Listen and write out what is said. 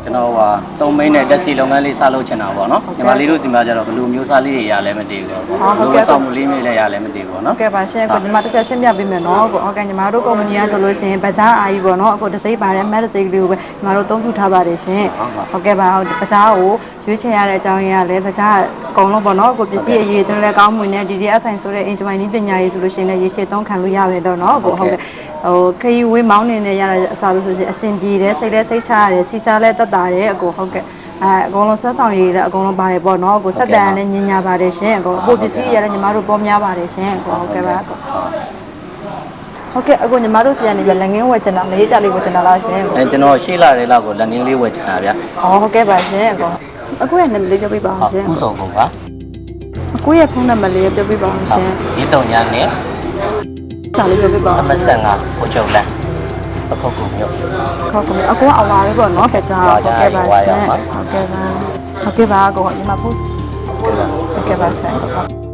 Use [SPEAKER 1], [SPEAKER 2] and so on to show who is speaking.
[SPEAKER 1] ကျွန်တော်က3မိနစ်တက်စီလုပ်ငန်းလေးစလုပ်ချင်တာပေါ့နော်ညီမလေးတို့ဒီမှာကျတော့ဘလူမျိုးစားလေးတွေရလဲမတည်ဘူးပေါ့ဘလူဆောင်မှုလေးမျိုးလည်းရလဲမတည်ဘူးပေါ့နော်
[SPEAKER 2] ဟုတ်ကဲ့ပါရှင်အခုညီမတစ်ချက်ရှင်းပြပေးမယ်နော်အခုဟုတ်ကဲ့ညီမတို့ကုမ္ပဏီကဆိုလို့ရှိရင်ဗကြားအာကြီးပေါ့နော်အခုတစ်စိမ့်ပါတယ်မက်တစ်စိမ့်ကလေးကိုပဲညီမတို့အသုံးပြုထားပါတယ်ရှင်ဟုတ်ကဲ့ပါဗကြားကိုရွေးချယ်ရတဲ့အကြောင်းရင်းကလည်းဗကြားအကုန်လုံးပေါ့နော်အခုပစ္စည်းအရေးသွင်းလဲကောင်းမွန်တဲ့ DDS ဆိုင်ဆိုတဲ့အင်ဂျင်နီပညာရေးဆိုလို့ရှိရင်လည်းရေရှည်သုံးခံလို့ရတယ်တော့နော်အခုဟုတ်ကဲ့ခရီးဝေးမောင်းနေရတဲ့အစားလို့ဆိုရင်အဆင်ပြေတယ်စိတ်လည်းစိတ်ချရတယ်စီစားလည်းတက်တာတယ်အခုဟုတ်ကဲ့အကုန်လုံးဆွဲဆောင်ရည်လည်းအကုန်လုံးပါတယ်ပေါ့နော်အခုစက်တန်လည်းညင်ညာပါတယ်ရှင်အခုပို့ပစ္စည်းရလည်းညီမတို့ပေါ်များပါတယ်ရှင်အခုဟုတ်ကဲ့ပါဟုတ်ကဲ့အခုညီမတို့စီကနေပြီးလက်ငင်းဝယ်ချင်တာမလေးကြလေးဝယ်ချင်တာလားရှင်
[SPEAKER 1] ကျွန်တော်ရှေ့လာတဲ့လောက်ကိုလက်ငင်းလေးဝယ်ချင်တာဗျ
[SPEAKER 2] ဟုတ်ကဲ့ပါရှင်အခုရဲ့နာမည်လေးပြောပြပါအောင်ရှင်
[SPEAKER 1] ဥဆောင်ကုန်ပါ
[SPEAKER 2] အခုရဲ့ဖုန်းနံပါတ်လေးပြောပြပါအောင်ရှင်
[SPEAKER 1] 3ညနဲ့
[SPEAKER 2] စာလေးပြောပြပါအောင်
[SPEAKER 1] 55ကိုချုပ်လန်းအခုကုမျိုး
[SPEAKER 2] ခေါက်ကအခုအဝါလေးပေါ့နော်ဖက်ချာဟုတ်ကဲ့ပါရှင်ဟုတ်ကဲ့ပါအကိုညီမဖုန်းဟုတ်ကဲ့ပါရှင်